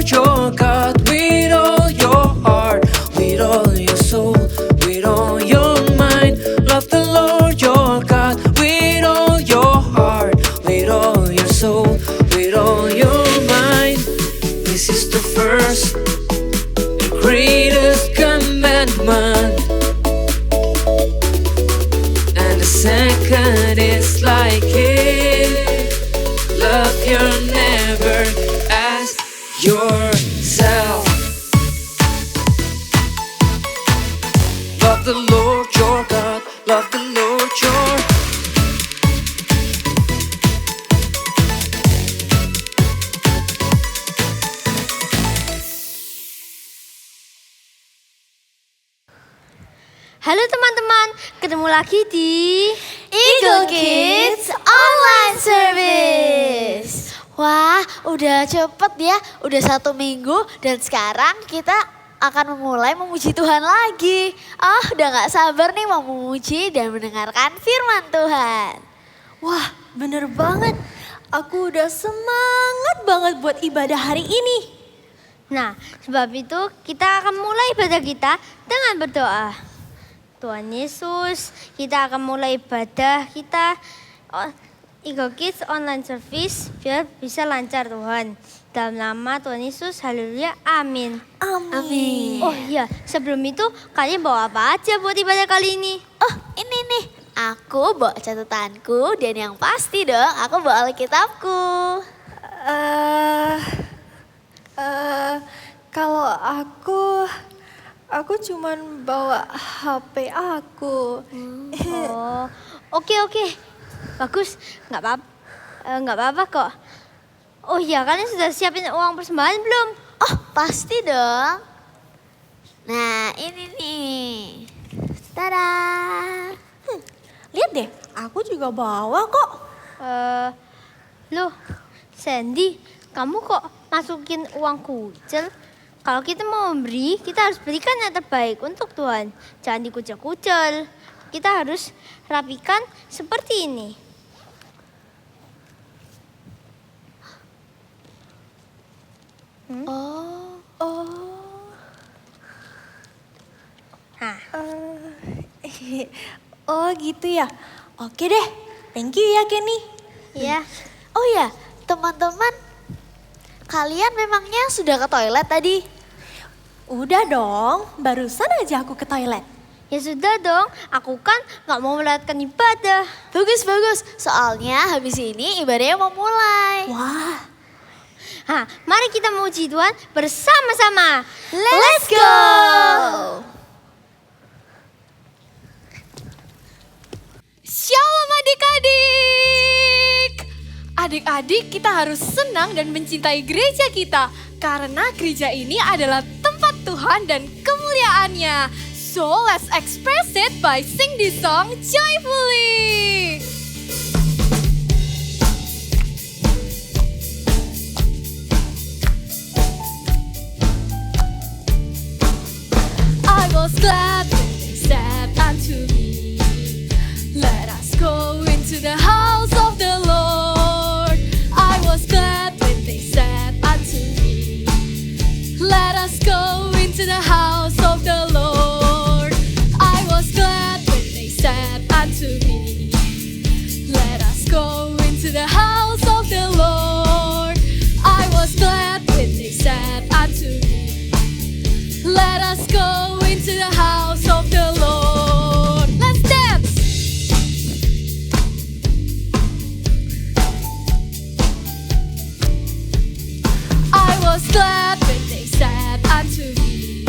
Lord your God with all your heart, with all your soul, with all your mind. Love the Lord your God with all your heart, with all your soul, with all your mind. This is the first and greatest commandment, and the second is like it: love your neighbor as yourself. Love the Lord your God, love the Lord your. Halo teman-teman, ketemu lagi di Eagle Kids Online Service. Wah, udah cepet ya, udah 1 minggu dan sekarang kita akan memulai memuji Tuhan lagi. Udah gak sabar nih mau memuji dan mendengarkan firman Tuhan. Wah, bener banget. Aku udah semangat banget buat ibadah hari ini. Nah, sebab itu kita akan mulai ibadah kita dengan berdoa. Tuhan Yesus, kita akan mulai ibadah kita Eagle Kids Online Service biar bisa lancar Tuhan. Dalam nama Tuhan Yesus, haleluya, amin. Amin. Oh iya, sebelum itu kalian bawa apa aja buat ibadah kali ini? Oh, ini nih. Aku bawa catatanku dan yang pasti dong aku bawa Alkitabku. Kalau aku cuman bawa HP aku. Oh, oke. Bagus, nggak apa-apa kok. Oh iya, kalian sudah siapin uang persembahan belum? Oh, pasti dong. Nah, ini nih. Tada. Lihat deh, aku juga bawa kok. Loh, Sandy, kamu kok masukin uang kucel? Kalau kita mau memberi, kita harus berikan yang terbaik untuk Tuhan. Jangan dikucel-kucel. Kita harus rapikan seperti ini. Nah, Oh gitu ya. Oke deh, thank you ya Kenny. ya. Oh ya, teman-teman. Kalian memangnya sudah ke toilet tadi? Udah dong, barusan aja aku ke toilet. Ya sudah dong, aku kan nggak mau melewatkan ibadah. Bagus. Soalnya habis ini ibadahnya mau mulai. Wah, Nah, mari kita memuji Tuhan bersama-sama. Let's go! Shalom adik-adik. Adik-adik, kita harus senang dan mencintai gereja kita karena gereja ini adalah tempat Tuhan dan kemuliaannya. So let's express it by sing this song joyfully. I was glad when they said unto me, let us go into the house of the Lord. I was glad when they said unto me, let us go into the house of the Lord. I was glad when they said unto me, let us go into the house of the Lord. I was glad when they said unto me, let us go into the house of the Lord. Let's dance. I was glad when they said unto me,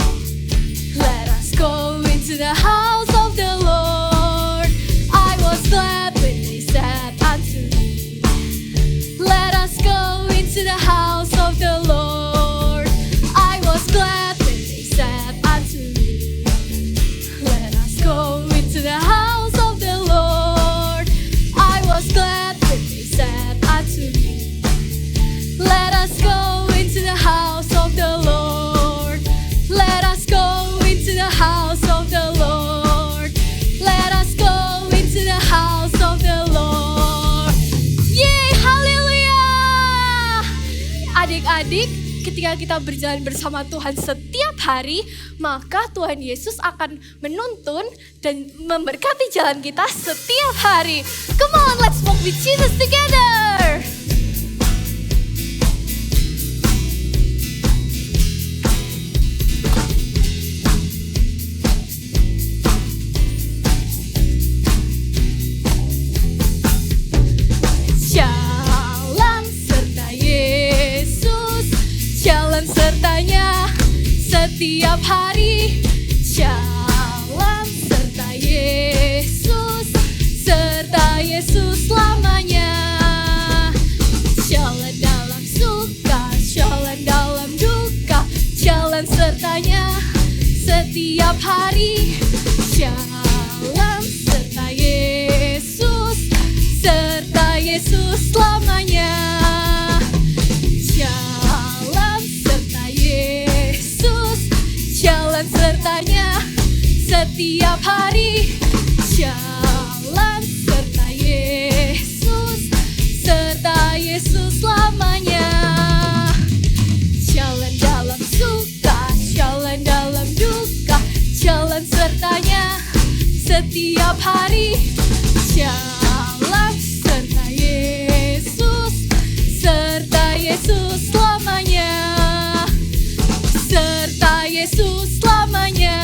ketika kita berjalan bersama Tuhan setiap hari, maka Tuhan Yesus akan menuntun dan memberkati jalan kita setiap hari. Come on, let's walk with Jesus together. Jalan serta Yesus, jalan sertanya setiap hari. Jalan serta Yesus, serta Yesus selamanya. Jalan dalam suka, jalan dalam duka, jalan sertanya setiap hari. Jalan serta Yesus, serta Yesus selamanya. Jalan serta Yesus, jalan sertanya setiap hari. Jalan serta Yesus, serta Yesus selamanya. Jalan dalam suka, jalan dalam duka, jalan sertanya setiap hari. Jalan serta Yesus, serta Yesus selamanya. Serta Yesus selamanya.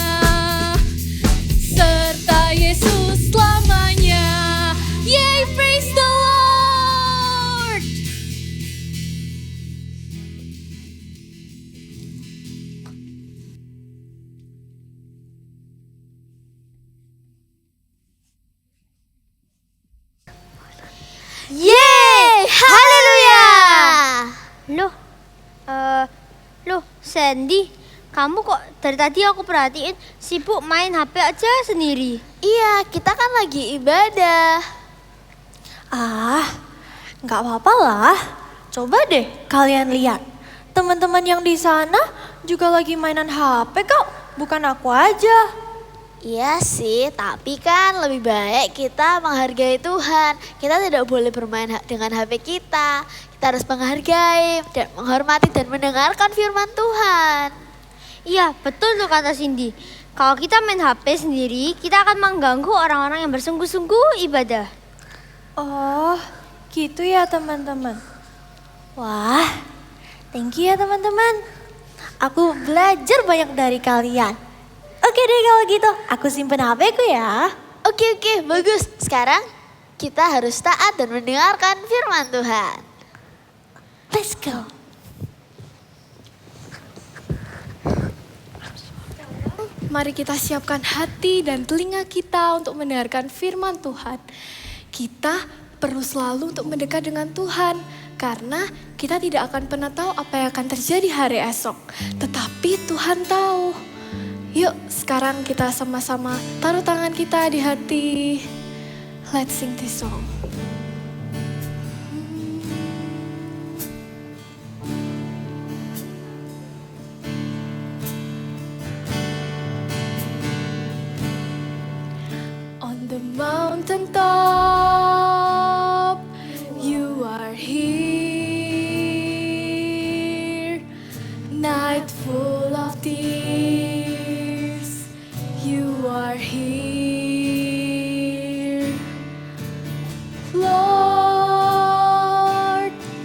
Serta Yesus selamanya. Yay, praise the Lord. Yeay, haleluya. Loh, Sandy, kamu kok dari tadi aku perhatiin sibuk main HP aja sendiri. Iya, kita kan lagi ibadah. Ah, nggak apa-apa lah. Coba deh kalian lihat. Teman-teman yang di sana juga lagi mainan HP kok, bukan aku aja. Iya sih, tapi kan lebih baik kita menghargai Tuhan. Kita tidak boleh bermain dengan HP kita. Kita harus menghargai dan menghormati dan mendengarkan firman Tuhan. Iya, betul tuh kata Cindy. Kalau kita main HP sendiri, kita akan mengganggu orang-orang yang bersungguh-sungguh ibadah. Oh, gitu ya teman-teman. Wah, thank you ya teman-teman. Aku belajar banyak dari kalian. Oke deh kalau gitu, aku simpen HP ku ya. Oke, bagus. Sekarang kita harus taat dan mendengarkan firman Tuhan. Let's go. Mari kita siapkan hati dan telinga kita untuk mendengarkan firman Tuhan. Kita perlu selalu untuk mendekat dengan Tuhan, karena kita tidak akan pernah tahu apa yang akan terjadi hari esok. Tetapi Tuhan tahu. Yuk sekarang kita sama-sama taruh tangan kita di hati. Let's sing this song. On the mountain top, you are here. Night full of tears, you are here. Lord,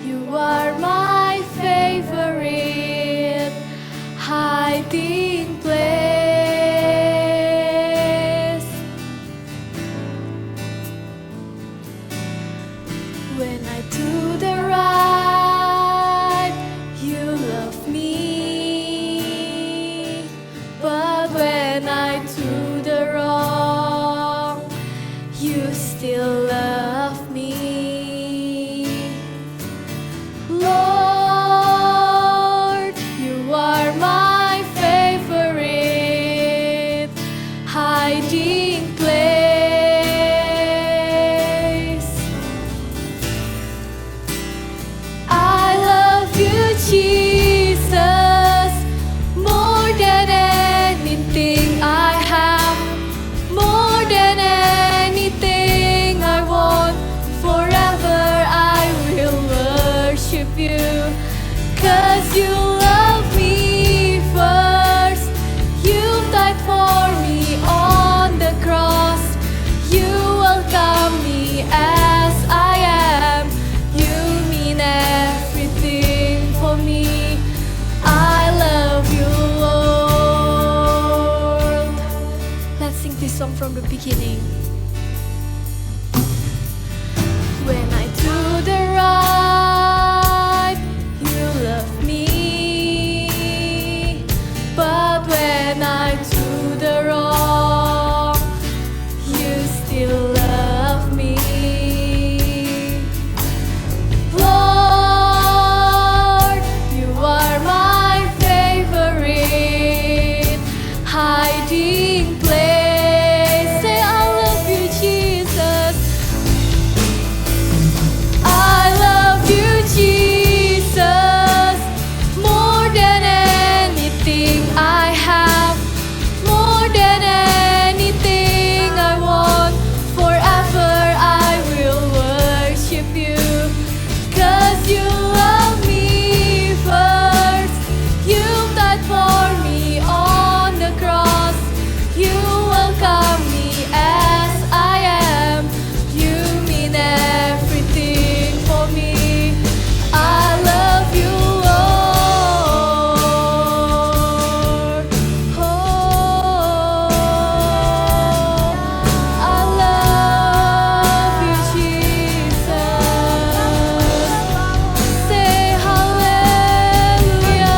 you are my favorite hiding place. When I do the right, you love me. But when I do the wrong, you still love me. Lord, you are my favorite beginning. When I do the right, you love me. But when I do the wrong, you still love me. Lord, you are my favorite hiding place. Say I love you, Jesus. I love you, Jesus, more than anything I have, more than anything I want. Forever I will worship you, 'cause you love me first. You died for me on the cross. You welcome me as I am. You mean everything for me. I love you, Lord. Oh, I love you, Jesus. Say hallelujah.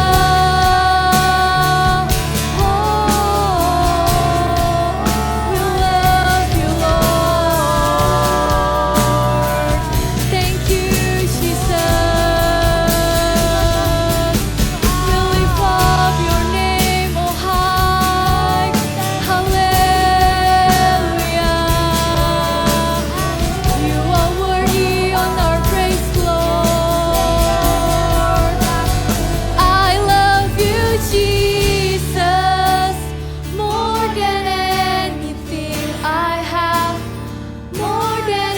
Oh, we love you, Lord. Thank you, Jesus. We lift up your name, oh high. Hallelujah. You are worthy on our praise, Lord. I love you, Jesus, more than anything I have, more than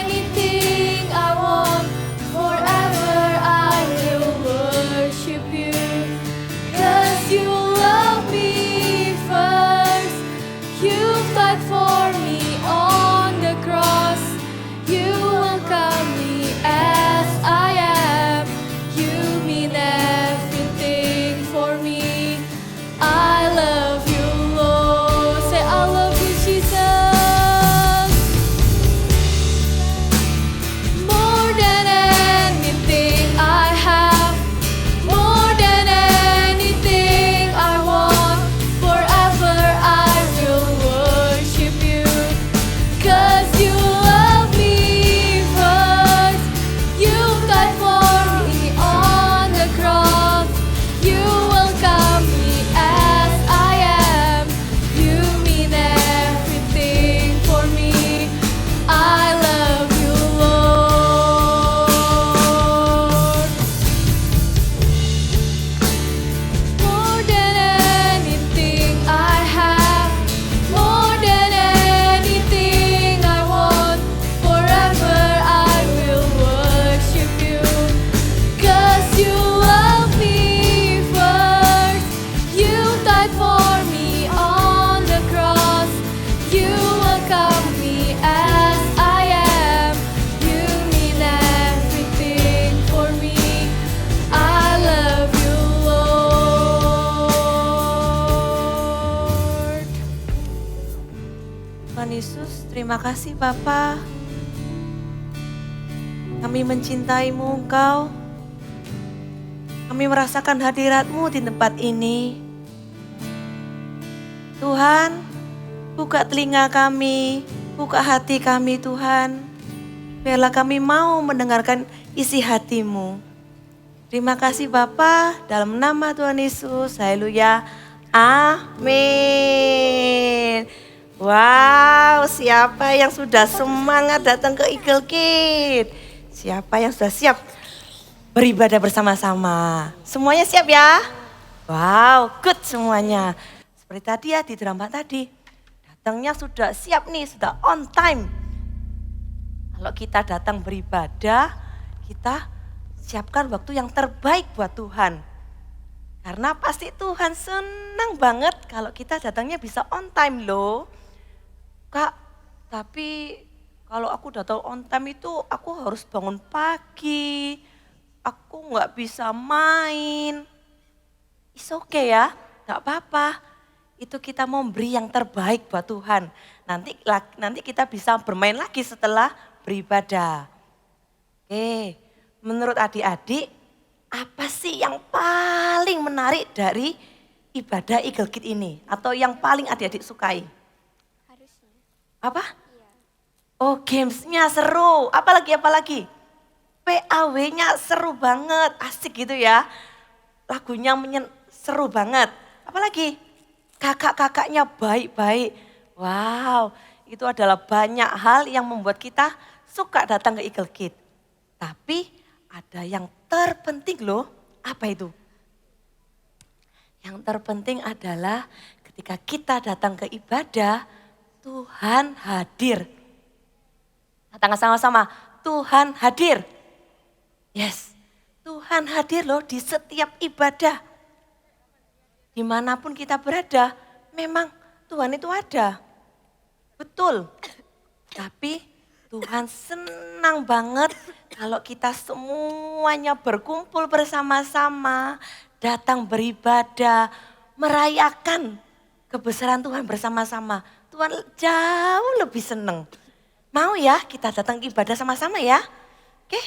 anything I want. Forever I will worship you, 'cause you love me first. You died for me on the cross. You welcome me as I am. You mean everything for me. I love you, Lord. Say I love you, Jesus, more than anything I have, more than anything I want. Forever I will worship you, 'cause you love me first. You died for me on the cross. You welcome me as I am. You mean everything for me. I love you, Lord. More than anything I have, more than anything I want. Forever I will worship you, 'cause you love me first. You died for me on the cross. You welcome me as I am. You mean everything for me. I love you, Lord. Tuhan Yesus, terima kasih Bapa. Kami mencintaimu Engkau. Kami merasakan hadirat-Mu di tempat ini. Tuhan, buka telinga kami, buka hati kami Tuhan. Biarlah kami mau mendengarkan isi hati-Mu. Terima kasih Bapa, dalam nama Tuhan Yesus, haleluya, amin. Wow, siapa yang sudah semangat datang ke Eagle Kids? Siapa yang sudah siap beribadah bersama-sama? Semuanya siap ya? Wow, good semuanya. Seperti tadi ya di drama tadi, datangnya sudah siap nih, sudah on time. Kalau kita datang beribadah, kita siapkan waktu yang terbaik buat Tuhan. Karena pasti Tuhan senang banget kalau kita datangnya bisa on time loh. Kak, tapi kalau aku datang on time itu aku harus bangun pagi, aku nggak bisa main. It's okay ya, nggak apa-apa. itu kita memberi yang terbaik buat Tuhan. Nanti kita bisa bermain lagi setelah beribadah. Oke, menurut adik-adik, apa sih yang paling menarik dari ibadah Eagle Kid ini? Atau yang paling adik-adik sukai? Apa? Oh, gamesnya seru. Apalagi? PAW-nya seru banget, asik gitu ya. Lagunya seru banget. Apalagi? Kakak-kakaknya baik-baik. Wow, itu adalah banyak hal yang membuat kita suka datang ke Eagle Kid. Tapi ada yang terpenting loh, apa itu? Yang terpenting adalah ketika kita datang ke ibadah, Tuhan hadir. Datang sama-sama, Tuhan hadir. Yes, Tuhan hadir loh di setiap ibadah. Dimanapun kita berada, memang Tuhan itu ada. Betul. Tapi Tuhan senang banget kalau kita semuanya berkumpul bersama-sama, datang beribadah, merayakan kebesaran Tuhan bersama-sama. Tuhan jauh lebih senang. Mau ya kita datang ke ibadah sama-sama ya? Oke?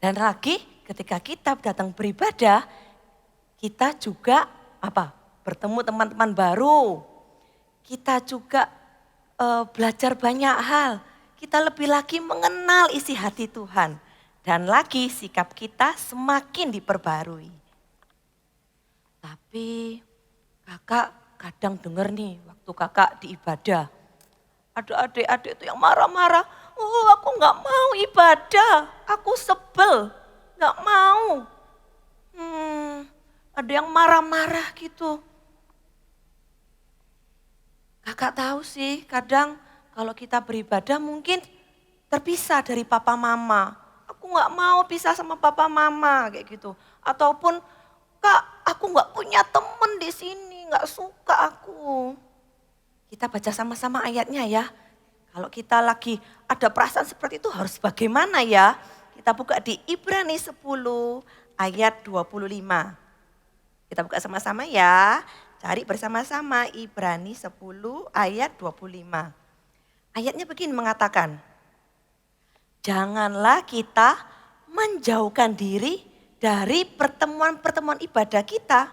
Dan lagi ketika kita datang beribadah, kita juga bertemu teman-teman baru. Kita juga belajar banyak hal. Kita lebih lagi mengenal isi hati Tuhan. Dan lagi sikap kita semakin diperbarui. Tapi kakak kadang dengar nih waktu kakak di ibadah. Ada adik-adik itu yang marah-marah. Oh, aku nggak mau ibadah, aku sebel, nggak mau. Ada yang marah-marah gitu. Kakak tahu sih, kadang kalau kita beribadah mungkin terpisah dari papa mama. Aku nggak mau pisah sama papa mama kayak gitu. Ataupun kak, aku nggak punya temen di sini, nggak suka aku. Kita baca sama-sama ayatnya ya. Kalau kita lagi ada perasaan seperti itu harus bagaimana ya? Kita buka di Ibrani 10 ayat 25. Kita buka sama-sama ya. Cari bersama-sama Ibrani 10 ayat 25. Ayatnya begini mengatakan, janganlah kita menjauhkan diri dari pertemuan-pertemuan ibadah kita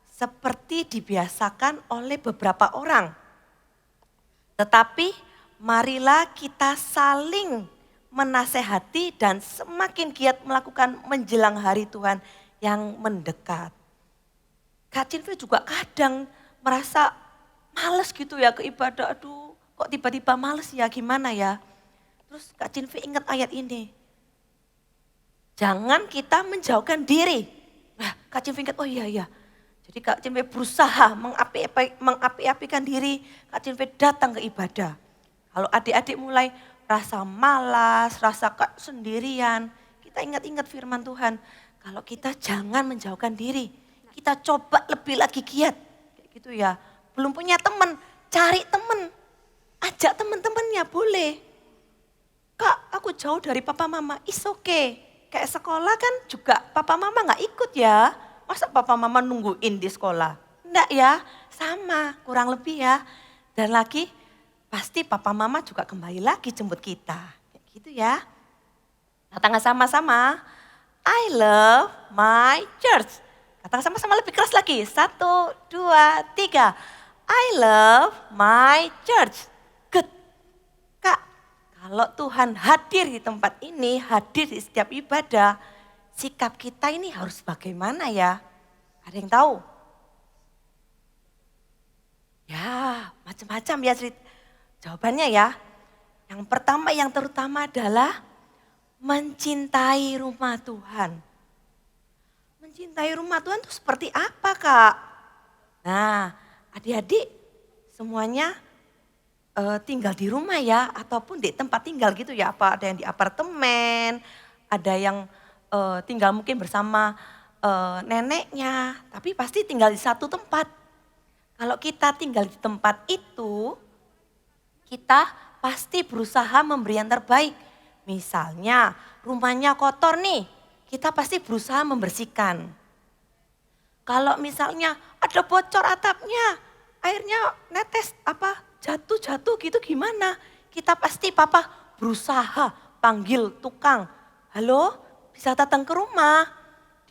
seperti dibiasakan oleh beberapa orang. Tetapi marilah kita saling menasehati dan semakin giat melakukan menjelang hari Tuhan yang mendekat. Kak Cinve juga kadang merasa males gitu ya ke ibadah. Aduh kok tiba-tiba males ya, gimana ya. Terus Kak Cinve ingat ayat ini. Jangan kita menjauhkan diri. Nah, Kak Cinve ingat, oh iya. Jadi Kak Cinve berusaha mengapi-apikan diri. Kak Cinve datang ke ibadah. Kalau adik-adik mulai rasa malas, rasa sendirian, kita ingat-ingat firman Tuhan. Kalau kita jangan menjauhkan diri, kita coba lebih lagi giat. Kayak gitu ya, belum punya teman, cari teman. Ajak teman-temannya boleh. Kak, aku jauh dari papa mama, is okay. Kayak sekolah kan juga papa mama gak ikut ya. Masa papa mama nungguin di sekolah? Enggak ya, sama kurang lebih ya. Dan lagi pasti papa mama juga kembali lagi jemput kita. Kayak gitu ya. Katakan sama-sama, I love my church. Katakan sama-sama lebih keras lagi. 1, 2, 3. I love my church. Good. Kak, kalau Tuhan hadir di tempat ini, hadir di setiap ibadah, sikap kita ini harus bagaimana ya? Ada yang tahu? Ya, macam-macam ya cerita. Jawabannya ya, yang pertama yang terutama adalah mencintai rumah Tuhan. Mencintai rumah Tuhan itu seperti apa Kak? Nah, adik-adik semuanya tinggal di rumah ya, ataupun di tempat tinggal gitu ya. Apa ada yang di apartemen, ada yang tinggal mungkin bersama neneknya, tapi pasti tinggal di satu tempat. Kalau kita tinggal di tempat itu, kita pasti berusaha memberi yang terbaik. Misalnya rumahnya kotor nih, kita pasti berusaha membersihkan. Kalau misalnya ada bocor atapnya, airnya netes jatuh gitu gimana? Kita pasti papa berusaha panggil tukang. Halo, bisa datang ke rumah,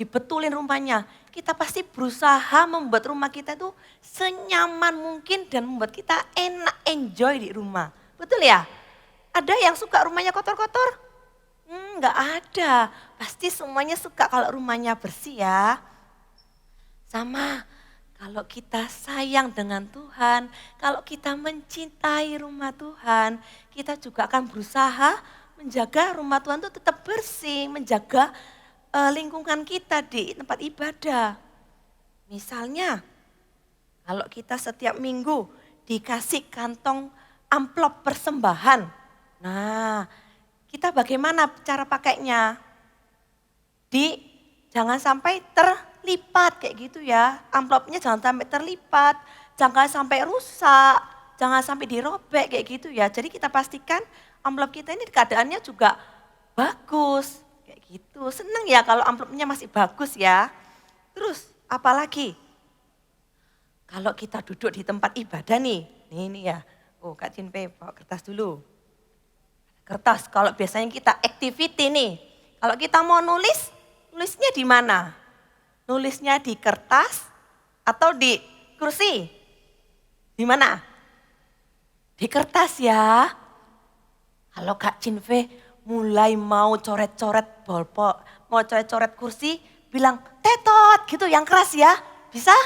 dibetulin rumahnya. Kita pasti berusaha membuat rumah kita itu senyaman mungkin dan membuat kita enak, enjoy di rumah. Betul ya? Ada yang suka rumahnya kotor-kotor? Enggak ada, pasti semuanya suka kalau rumahnya bersih ya. Sama, kalau kita sayang dengan Tuhan, kalau kita mencintai rumah Tuhan, kita juga akan berusaha menjaga rumah Tuhan itu tetap bersih, menjaga lingkungan kita di tempat ibadah. Misalnya, kalau kita setiap minggu dikasih kantong amplop persembahan, nah kita bagaimana cara pakainya? Jangan sampai terlipat kayak gitu ya. Amplopnya jangan sampai terlipat, jangan sampai rusak, jangan sampai dirobek kayak gitu ya. Jadi kita pastikan amplop kita ini keadaannya juga bagus kayak gitu. Seneng ya kalau amplopnya masih bagus ya. Terus apalagi? Kalau kita duduk di tempat ibadah nih ya. Oh Kak Cinpe bawa kertas dulu. Kertas, kalau biasanya kita activity nih. Kalau kita mau nulisnya di mana? Nulisnya di kertas atau di kursi? Di mana? Di kertas ya. Kalau Kak Cinve mulai mau coret-coret bolpok, mau coret-coret kursi, bilang tetot gitu yang keras ya. Bisa?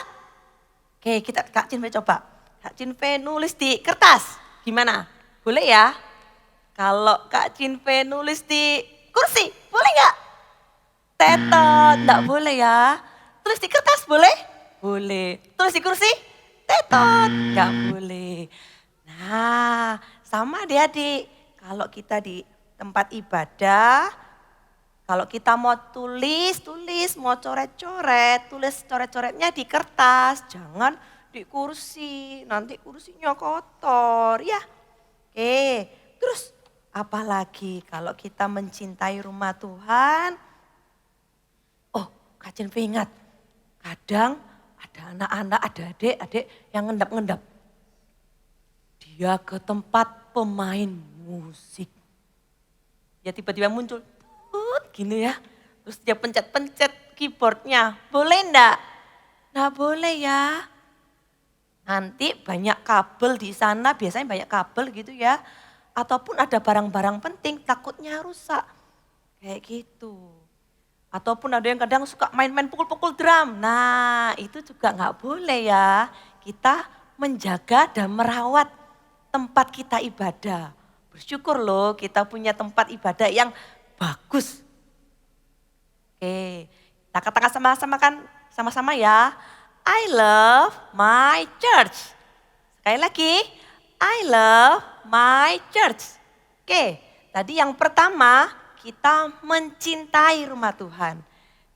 Oke, Kak Cinve coba. Kak Cinve nulis di kertas. Gimana? Boleh ya? Kalau Kak Cinve nulis di kursi, boleh nggak? Tetot, nggak boleh ya. Tulis di kertas boleh? Boleh. Tulis di kursi? Tetot, nggak boleh. Nah, sama adik-adik. Kalau kita di tempat ibadah, kalau kita mau tulis, mau coret-coret, tulis coret-coretnya di kertas. Jangan di kursi, nanti kursinya kotor ya. Oke, terus apalagi kalau kita mencintai rumah Tuhan. Oh, Kak Cinve ingat, kadang ada anak-anak, ada adik-adik yang ngendap-ngendap. Dia ke tempat pemain musik. Ya tiba-tiba muncul, gini ya. Terus dia pencet-pencet keyboardnya. Boleh enggak? Nggak boleh ya. Nanti banyak kabel di sana, biasanya banyak kabel gitu ya. Ataupun ada barang-barang penting takutnya rusak. Kayak gitu. Ataupun ada yang kadang suka main-main pukul-pukul drum. Nah itu juga nggak boleh ya. Kita menjaga dan merawat tempat kita ibadah. Bersyukur loh kita punya tempat ibadah yang bagus. Oke, kita katakan sama-sama ya. I love my church. Sekali lagi, I love my church. Oke, tadi yang pertama kita mencintai rumah Tuhan.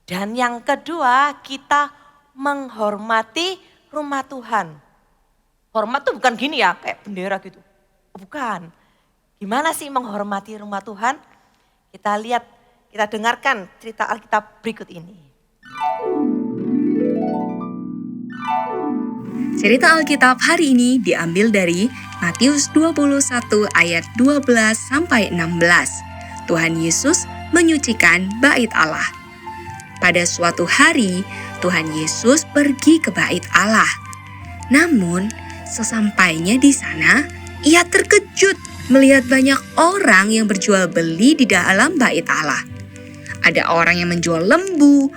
Dan yang kedua kita menghormati rumah Tuhan. Hormat tuh bukan gini ya, kayak bendera gitu. Bukan. Gimana sih menghormati rumah Tuhan? Kita lihat, kita dengarkan cerita Alkitab berikut ini. Cerita Alkitab hari ini diambil dari Matius 21 ayat 12 sampai 16. Tuhan Yesus menyucikan bait Allah. Pada suatu hari, Tuhan Yesus pergi ke bait Allah. Namun, sesampainya di sana, ia terkejut melihat banyak orang yang berjual beli di dalam bait Allah. Ada orang yang menjual lembu,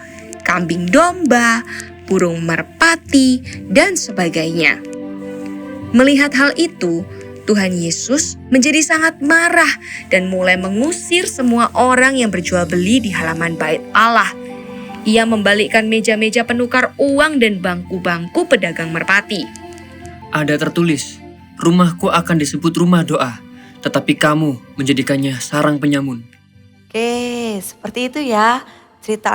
kambing domba, burung merpati, dan sebagainya. Melihat hal itu, Tuhan Yesus menjadi sangat marah dan mulai mengusir semua orang yang berjual beli di halaman bait Allah. Ia membalikkan meja-meja penukar uang dan bangku-bangku pedagang merpati. Ada tertulis, rumahku akan disebut rumah doa, tetapi kamu menjadikannya sarang penyamun. Oke, seperti itu ya cerita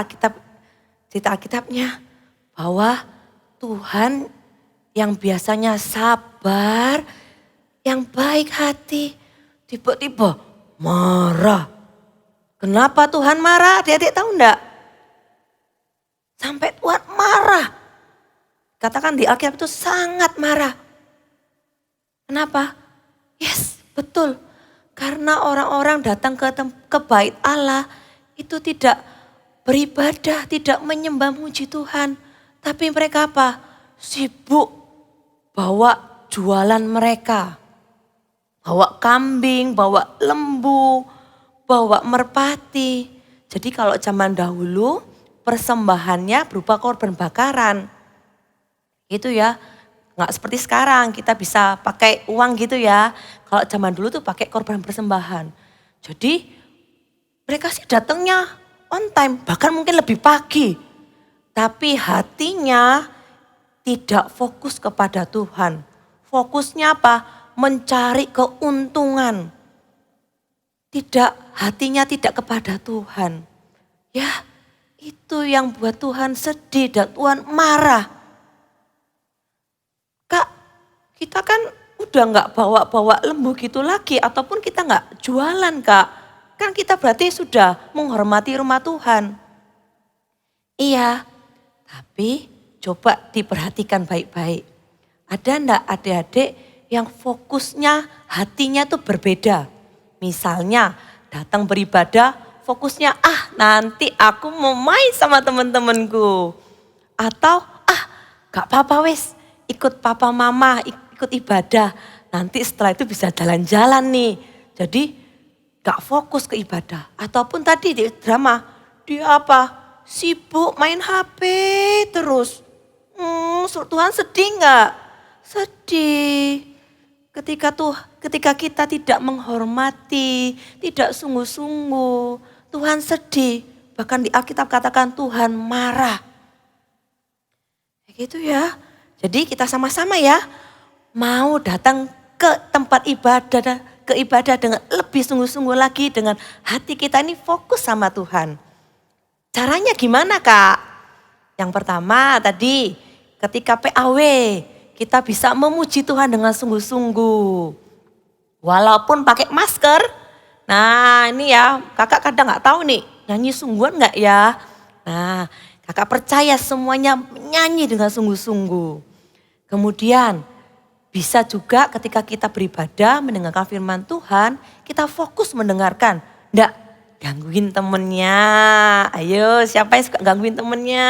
Alkitabnya. Bahwa Tuhan yang biasanya sabar, yang baik hati, tiba-tiba marah. Kenapa Tuhan marah? Adik-adik tahu enggak? Sampai Tuhan marah. Katakan di Alkitab itu sangat marah. Kenapa? Yes, betul. Karena orang-orang datang ke bait Allah itu tidak beribadah, tidak menyembah muji Tuhan. Tapi mereka apa? Sibuk bawa jualan mereka. Bawa kambing, bawa lembu, bawa merpati. Jadi kalau zaman dahulu persembahannya berupa korban bakaran. Itu ya, nggak seperti sekarang kita bisa pakai uang gitu ya. Kalau zaman dulu tuh pakai korban persembahan. Jadi mereka sih datangnya on time, bahkan mungkin lebih pagi. Tapi hatinya tidak fokus kepada Tuhan. Fokusnya apa? Mencari keuntungan. Hatinya tidak kepada Tuhan. Ya, itu yang buat Tuhan sedih dan Tuhan marah. Kak, kita kan udah nggak bawa-bawa lembu gitu lagi, ataupun kita nggak jualan, Kak. Kan kita berarti sudah menghormati rumah Tuhan. Iya, tapi coba diperhatikan baik-baik. Ada enggak adik-adik yang fokusnya hatinya tuh berbeda. Misalnya datang beribadah fokusnya nanti aku mau main sama teman-temanku. Atau gak apa-apa wes ikut papa mama ikut ibadah. Nanti setelah itu bisa jalan-jalan nih. Jadi gak fokus ke ibadah. Ataupun tadi di drama dia apa? Sibuk main HP terus. Tuhan sedih gak? Sedih. Ketika kita tidak menghormati, tidak sungguh-sungguh, Tuhan sedih. Bahkan di Alkitab katakan Tuhan marah. Kayak gitu ya. Jadi kita sama-sama ya mau datang ke tempat ibadah dengan lebih sungguh-sungguh lagi, dengan hati kita ini fokus sama Tuhan. Caranya gimana, Kak? Yang pertama tadi ketika PAW kita bisa memuji Tuhan dengan sungguh-sungguh. Walaupun pakai masker. Nah ini ya kakak kadang gak tahu nih nyanyi sungguhan gak ya. Nah kakak percaya semuanya nyanyi dengan sungguh-sungguh. Kemudian bisa juga ketika kita beribadah mendengarkan firman Tuhan. Kita fokus mendengarkan. Nggak gangguin temennya. Ayo siapa yang suka gangguin temennya.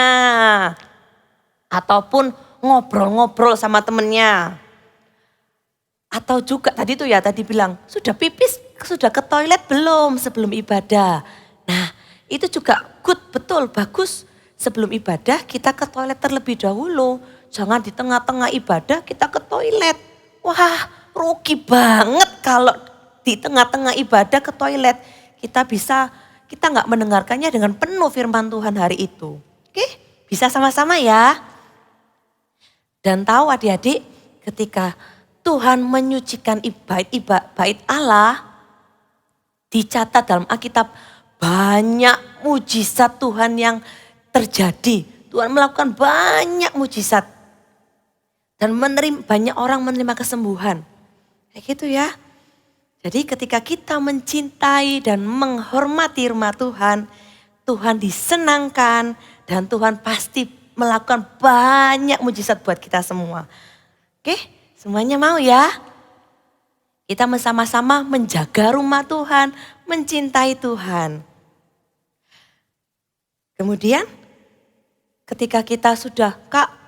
Ataupun ngobrol-ngobrol sama temennya. Atau juga tadi tuh ya tadi bilang sudah pipis, sudah ke toilet belum sebelum ibadah. Nah itu juga good, betul, bagus. Sebelum ibadah kita ke toilet terlebih dahulu. Jangan di tengah-tengah ibadah kita ke toilet. Wah rugi banget kalau di tengah-tengah ibadah ke toilet. Kita nggak mendengarkannya dengan penuh firman Tuhan hari itu. Oke, bisa sama-sama ya. Dan tahu adik-adik ketika Tuhan menyucikan bait Allah, dicatat dalam Alkitab banyak mujizat Tuhan yang terjadi. Tuhan melakukan banyak mujizat. Dan banyak orang menerima kesembuhan. Kayak gitu ya. Jadi ketika kita mencintai dan menghormati rumah Tuhan, Tuhan disenangkan dan Tuhan pasti melakukan banyak mujizat buat kita semua. Oke, semuanya mau ya? Kita bersama-sama menjaga rumah Tuhan, mencintai Tuhan. Kemudian ketika kita sudah, Kak,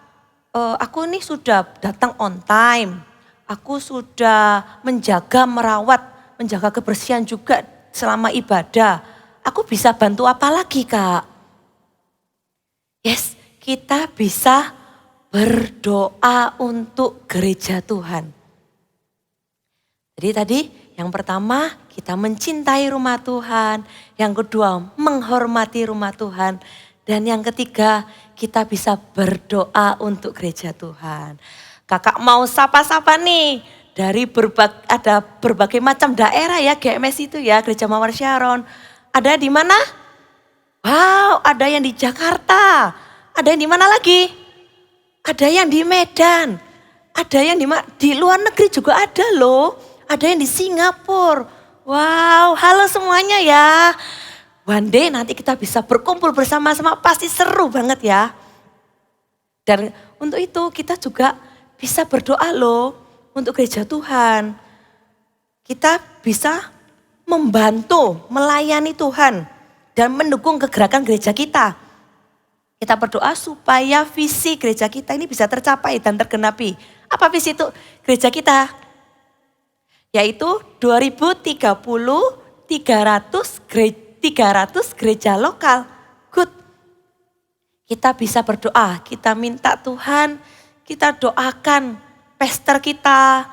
aku nih sudah datang on time. Aku sudah menjaga kebersihan juga selama ibadah. Aku bisa bantu apa lagi, Kak? Yes, kita bisa berdoa untuk gereja Tuhan. Jadi tadi yang pertama kita mencintai rumah Tuhan. Yang kedua menghormati rumah Tuhan. Dan yang ketiga kita bisa berdoa untuk gereja Tuhan. Kakak mau sapa-sapa nih. Ada berbagai macam daerah ya GMS itu ya, Gereja Mawar Sharon. Ada di mana? Wow, ada yang di Jakarta. Ada yang di mana lagi? Ada yang di Medan. Ada yang di luar negeri juga ada loh. Ada yang di Singapura. Wow, halo semuanya ya. One day nanti kita bisa berkumpul bersama-sama, pasti seru banget ya. Dan untuk itu kita juga bisa berdoa loh untuk gereja Tuhan. Kita bisa membantu, melayani Tuhan dan mendukung kegerakan gereja kita. Kita berdoa supaya visi gereja kita ini bisa tercapai dan tergenapi. Apa visi itu gereja kita? Yaitu 2030 300 gereja lokal. Good. Kita bisa berdoa, kita minta Tuhan, kita doakan pastor kita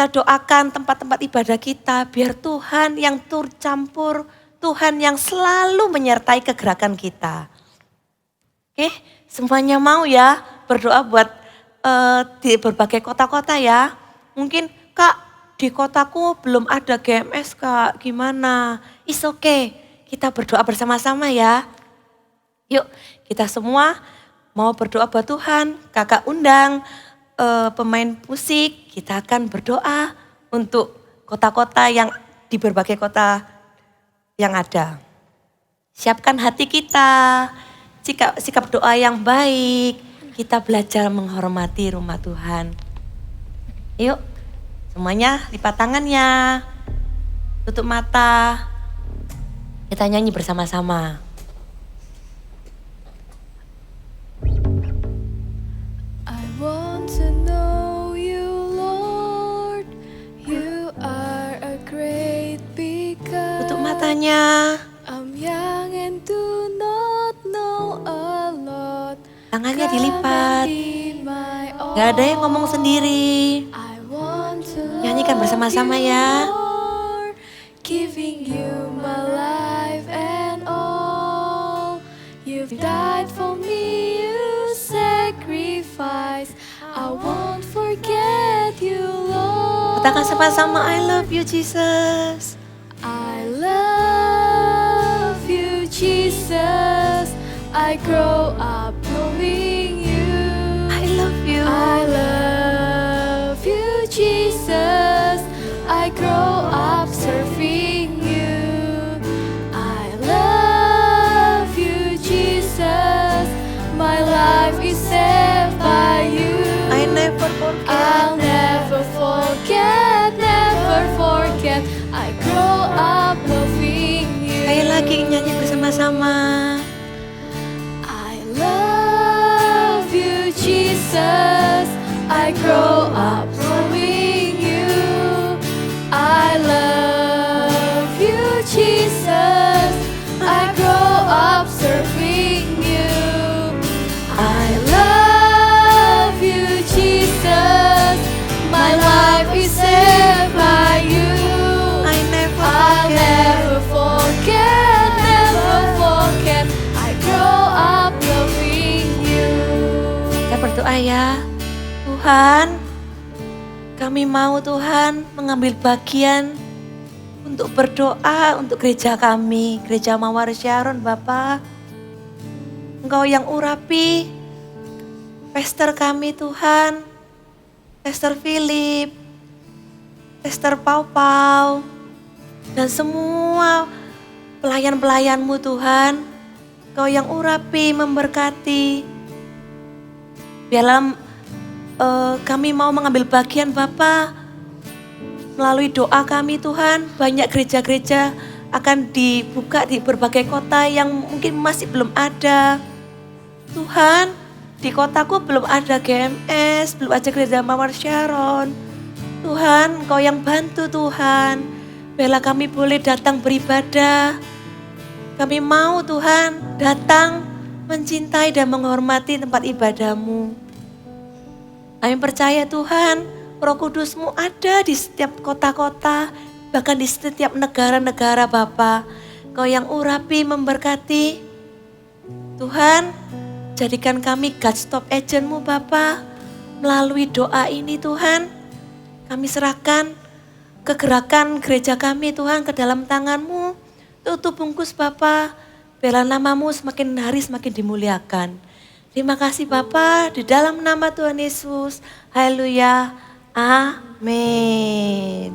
doakan tempat-tempat ibadah kita, biar Tuhan yang turut campur, Tuhan yang selalu menyertai kegerakan kita. Oke, semuanya mau ya berdoa buat di berbagai kota-kota ya. Mungkin Kak, di kotaku belum ada GMS Kak, gimana? It's okay, kita berdoa bersama-sama ya. Yuk, kita semua mau berdoa buat Tuhan, kakak undang pemain musik, kita akan berdoa untuk kota-kota yang di berbagai kota yang ada. Siapkan hati kita, sikap doa yang baik, kita belajar menghormati rumah Tuhan. Yuk, semuanya lipat tangannya, tutup mata, kita nyanyi bersama-sama. I want to know you, Lord. You are a great big God. Tutup matanya, I'm young and do not know a lot. tangannya dilipat. Come and be my all. Gak ada yang ngomong sendiri. I want to Nyanyikan love bersama-sama you, ya. Lord, giving you my life and all. You've died for me, you sacrifice. I won't forget you, Lord. Katakan sama-sama, I love you Jesus. I love you, Jesus. I grow up knowing you. I love you. I love you, Jesus. I grow up serving you. I love you, Jesus. My life is saved by you. I never forget. I'll never forget, never forget. I grow up loving you. Sekali lagi nyanyi bersama-sama. I love you, Jesus. I grow up knowing you. I love you, Jesus. I grow up serving you. I love you, Jesus. My life is saved by you. I'll never forget, never forget. I grow up loving you. Kita berdoa ya. Tuhan, kami mau Tuhan mengambil bagian untuk berdoa untuk gereja kami, gereja Mawar Sharon Bapa. Engkau yang urapi pastor kami Tuhan, pastor Philip, pastor Pau Pau, dan semua pelayan-pelayanmu Tuhan. Engkau yang urapi, memberkati. Biarlah kami mau mengambil bagian Bapa. Melalui doa kami Tuhan, banyak gereja-gereja akan dibuka di berbagai kota yang mungkin masih belum ada. Tuhan, di kotaku belum ada GMS, belum ada gereja Mawar Sharon. Tuhan, Engkau yang bantu Tuhan. Biarlah kami boleh datang beribadah. Kami mau Tuhan datang mencintai dan menghormati tempat ibadah-Mu. Kami percaya Tuhan, Roh Kudus-Mu ada di setiap kota-kota, bahkan di setiap negara-negara Bapa. Kau yang urapi, memberkati. Tuhan, jadikan kami God Stop Agent-Mu Bapa. Melalui doa ini Tuhan, kami serahkan kegerakan gereja kami Tuhan ke dalam tangan-Mu. Tutup bungkus Bapa, biarlah nama-Mu semakin hari semakin dimuliakan. Terima kasih Bapa, di dalam nama Tuhan Yesus. Haleluya. Amin.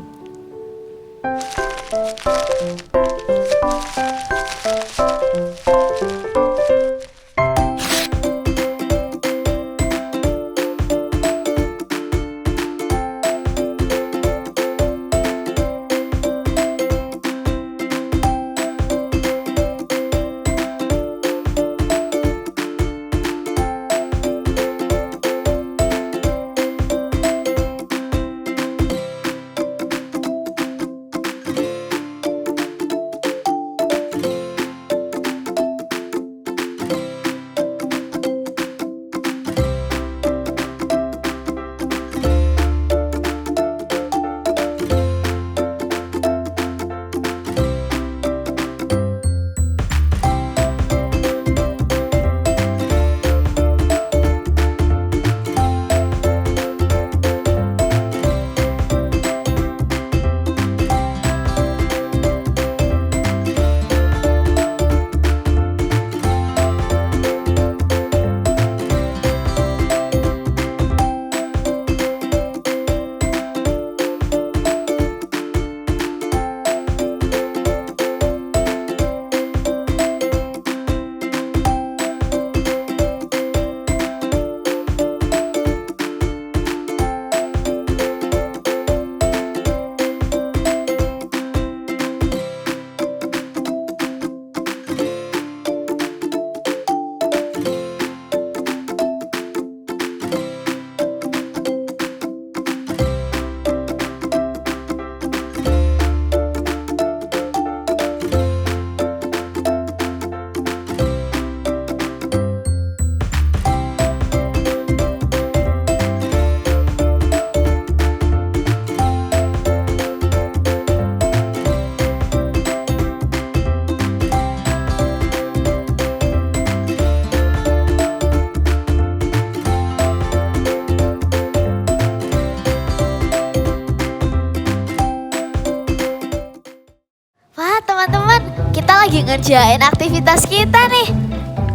ngerjain aktivitas kita nih.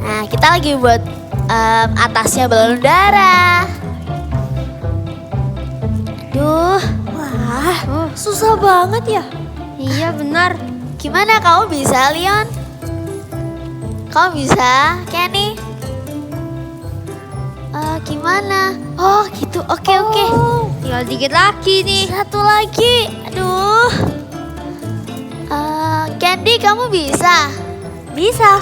Nah, kita lagi buat atasnya balon udara. Aduh, Wah, susah banget ya. Iya benar. gimana kamu bisa, Leon? Kamu bisa, Kenny? Gimana? Oh gitu, oke. Tinggal dikit lagi nih. Satu lagi, aduh. Candy, kamu bisa? Bisa.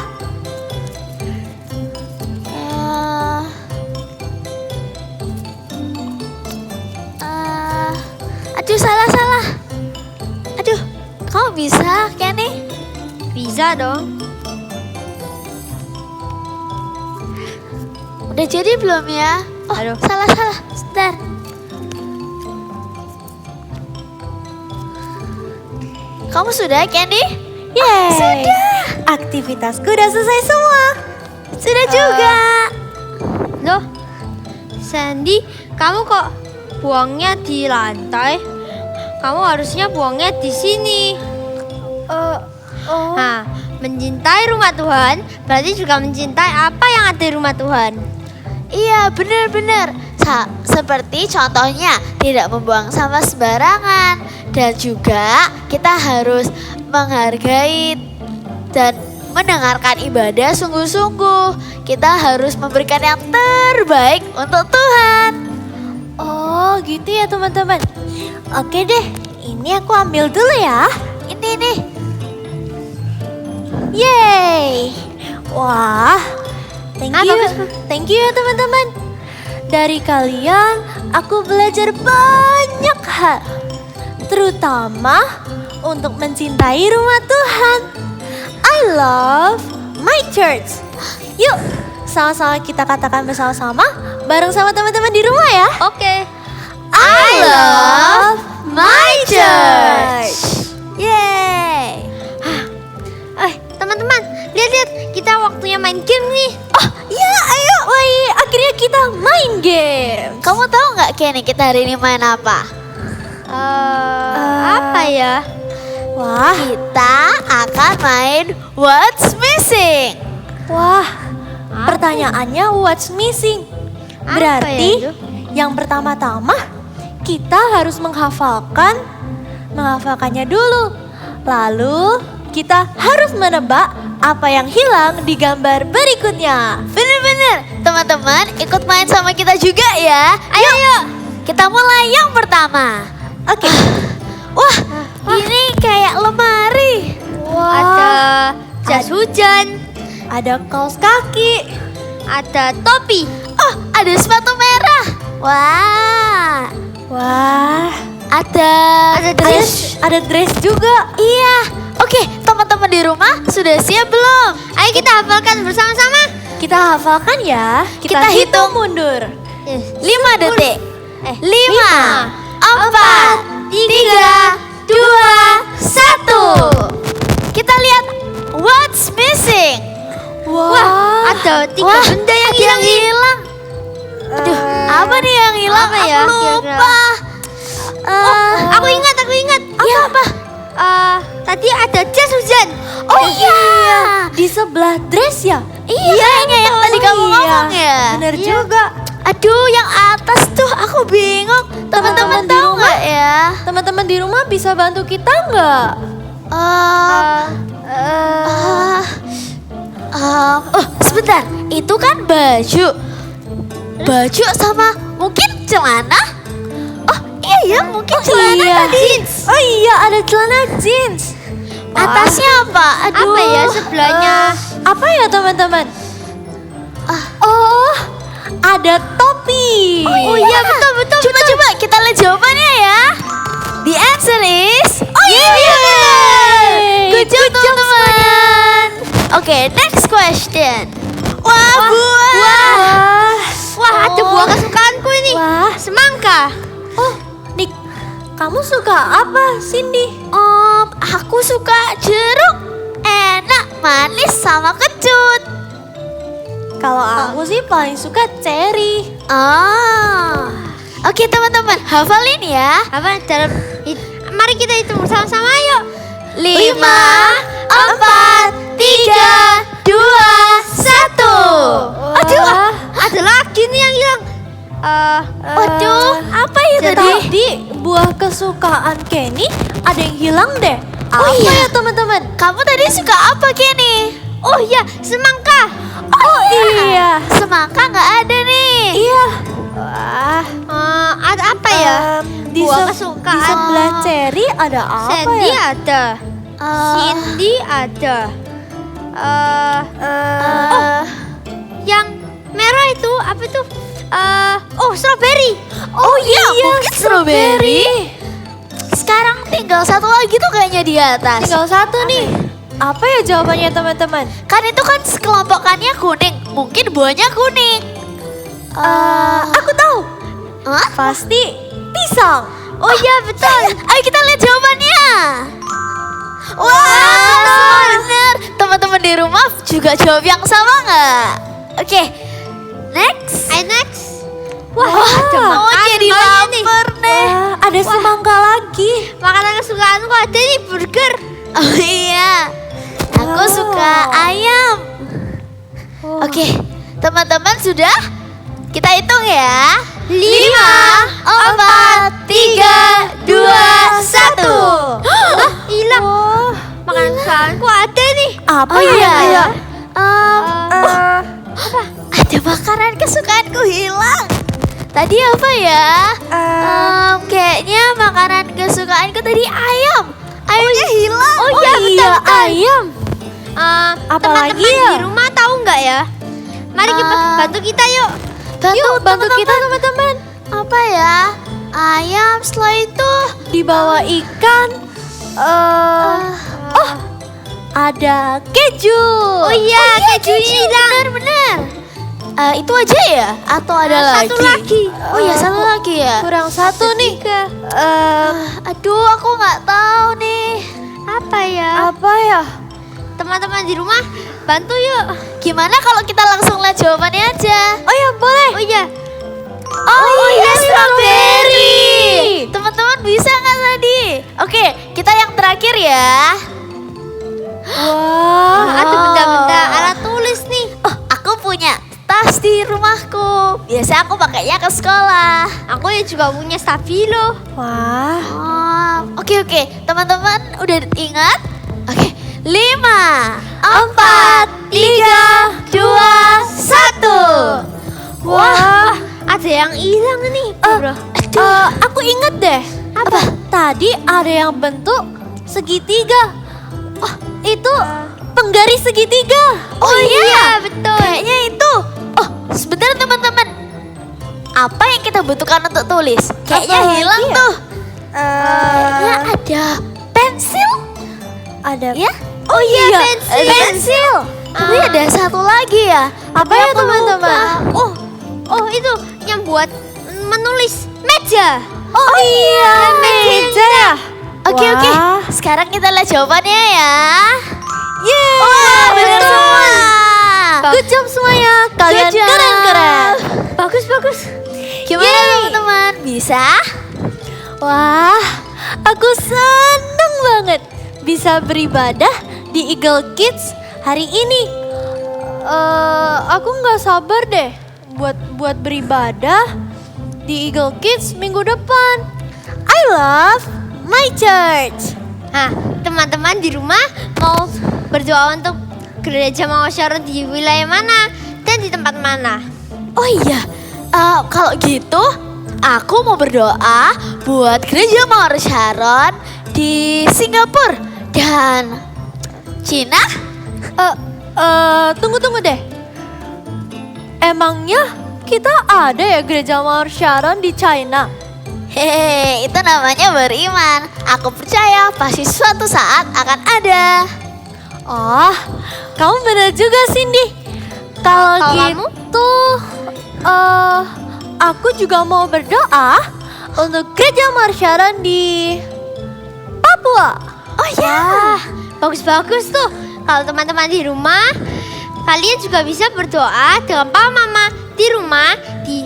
Aduh, salah. Aduh, kamu bisa, Kenny? Bisa dong. Udah jadi belum ya? Oh, Aduh. salah. Sebentar. Kamu sudah, Candy? Yeay. Sudah. Aktivitasku udah selesai semua. Sudah juga. Loh, Sandy, kamu kok buangnya di lantai? Kamu harusnya buangnya di sini. Nah, mencintai rumah Tuhan berarti juga mencintai apa yang ada di rumah Tuhan. Iya, benar. Seperti contohnya tidak membuang sampah sembarangan. Dan juga kita harus menghargai dan mendengarkan ibadah sungguh-sungguh. Kita harus memberikan yang terbaik untuk Tuhan. Oh gitu ya teman-teman. Oke deh, ini aku ambil dulu ya. Ini nih. Yeay. Wah, thank Ah, you. bagus, Bu. Thank you ya teman-teman. Dari kalian aku belajar banyak hal. Terutama untuk mencintai rumah Tuhan. I love my church. Yuk, sama-sama kita katakan bersama-sama bareng sama teman-teman di rumah ya. Oke. I love my church. Yeay. Teman-teman, lihat, kita waktunya main game nih. Oh iya, ayo. Woi, akhirnya kita main game. Kamu tahu nggak, Kenny, kita hari ini main apa? Apa ya? Wah, Kita akan main What's Missing. wah. Pertanyaannya what's missing? Apa Berarti ya itu? yang pertama-tama kita harus menghafalkannya dulu. Lalu kita harus menebak apa yang hilang di gambar berikutnya. Bener. Teman-teman, ikut main sama kita juga ya. Ayo. Kita mulai yang pertama. Oke. Wah, ini kayak lemari. Ada jas hujan, Ada kaos kaki. ada topi. Oh, ada sepatu merah. Wah, Wah, ada dress. ada dress juga. Iya. Oke, teman-teman di rumah sudah siap belum? Ayo kita hafalkan bersama-sama. Kita hafalkan ya. Kita hitung. mundur. 5 detik. 5, 4, 3, 2, 1. Kita lihat what's missing. Wah, ada 3 benda yang hilang nih. Aduh, apa nih yang hilang? Apa ya, Aku lupa. Aku ingat. Apa? Tadi ada jas hujan. Oh iya. Di sebelah dress ya? Iya, kayaknya yang tadi kamu iya. ngomong ya. Bener juga. Aduh, yang atas tuh aku bingung. Teman-teman Teman-teman di tahu rumah? nggak ya? Teman-teman di rumah bisa bantu kita nggak? Sebentar. Itu kan baju. Baju sama mungkin celana? Oh iya ya, mungkin celana iya. tadi. Oh iya, ada celana jeans. Atasnya apa? Aduh. Apa ya sebelahnya? Apa ya teman-teman? Oh, ada topi. Oh iya, betul. Coba kita lihat jawabannya ya. The answer is Good job teman-teman. Oke, next question. Wah, buah. Wah, ada buah kesukaanku ini. Wah. Semangka. Oh, Nick, kamu suka apa, Cindy? Aku suka jeruk. Enak, manis sama kecut. Kalau aku sih paling suka cherry. Oke teman-teman, hafalin ya. Apa dalam mari kita hitung bersama-sama yuk. 5, 4, 3, 2, 1. Aduh, ada lagi nih yang hilang. Waduh, apa ya tadi? Tadi buah kesukaan Kenny ada yang hilang deh. Oh Apa iya. ya teman-teman? Kamu tadi suka apa, Kenny? Oh iya, semangka. Oh iya. Semangka nggak ada nih. Iya. Ada apa ya? Di, Buah di kesukaan. sebelah Cherry ada apa Sandy ya? ada. Cindy ada. Yang merah itu apa itu? Strawberry. Oh iya, mungkin strawberry. Sekarang tinggal satu lagi tuh kayaknya di atas. Tinggal satu nih. Apa ya jawabannya teman-teman? Kan itu kan sekelompokannya kuning, mungkin buahnya kuning. Aku tahu. Hah? Pasti pisang. Oh iya betul. Ayo kita lihat jawabannya. Wah, bener. Teman-teman di rumah juga jawab yang sama nggak? Oke, next. Ayo next. Wah, Oh, jadi lapar nih. Wah, ada semangka lagi. Makanan kesukaanku ada nih burger. Oh iya, aku suka ayam. Oke, teman-teman sudah? Kita hitung ya. 5, 4, 3, 2, 1. Hilang. Makanan kesukaanku ada nih. Apa Oh ya? iya. Ada makanan kesukaanku hilang. Tadi apa ya? Kayaknya makanan kesukaanku tadi ayam. Ayamnya hilang. Oh iya, betul, betul. ayam. Teman-teman lagi ya? di rumah tahu nggak ya? Mari kita bantu kita yuk. Bantu kita teman-teman. Apa ya? Ayam, setelah itu Dibawa ikan. Ada keju. Oh iya, kejunya hilang. benar. Itu aja ya? Atau ada lagi? Satu lagi. Oh iya, satu lagi ya. Kurang satu nih. Aduh, aku nggak tahu nih. Apa ya? Apa ya? Teman-teman di rumah bantu yuk. Gimana kalau kita langsung lihat jawabannya aja? Oh ya boleh. Oh iya. Oh iya, strawberry. Teman-teman bisa nggak tadi? Oke, kita yang terakhir ya. Wah. Ada benda-benda alat tulis nih. Oh, aku punya tas di rumahku. Biasa aku pakainya ke sekolah. Aku ya juga punya stabilo. Wah. Oke, teman-teman udah ingat? Oke, 5, 4, 3, 2, 1. Wah, ada yang hilang nih, bro. Aku inget deh. Apa? Tadi ada yang bentuk segitiga. Oh, itu penggaris segitiga. Oh iya, betul. kayaknya itu. Oh, sebentar teman-teman. Apa yang kita butuhkan untuk tulis? Kayaknya Apa hilang lagi ya? tuh. Kayaknya ada pensil. Ada. Ya? Oh iya, pensil. Tapi ada satu lagi ya. Apa Tapi ya aku teman-teman? lupa. Oh itu yang buat menulis meja. Oh iya, meja ya. Oke. Wah. Sekarang kita lihat jawabannya ya. Yeay. Wah, benar semua. Good job semuanya. Kalian Good job. keren. Bagus. Gimana teman-teman? Bisa? Wah, aku seneng banget bisa beribadah di Eagle Kids hari ini. Aku nggak sabar deh buat beribadah di Eagle Kids minggu depan. I love my church. Nah, teman-teman di rumah mau berdoa untuk gereja Mawar Sharon di wilayah mana dan di tempat mana? Oh iya, kalau gitu aku mau berdoa buat gereja Mawar Sharon di Singapura dan Cina. Tunggu deh. Emangnya kita ada ya gereja Mawar Sharon di China? Hehehe, itu namanya beriman. Aku percaya pasti suatu saat akan ada. Oh, kamu benar juga Cindy. Kalau Kalau kamu? gitu, aku juga mau berdoa untuk gereja Mawar Sharon di Papua. Oh ya, Wah, bagus tuh. Kalau teman-teman di rumah, kalian juga bisa berdoa dengan papa mama di rumah di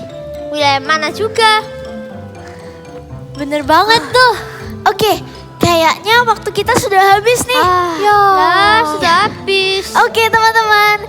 wilayah mana juga. Bener banget tuh. oke. kayaknya waktu kita sudah habis nih. Lah, sudah habis. Oke teman-teman,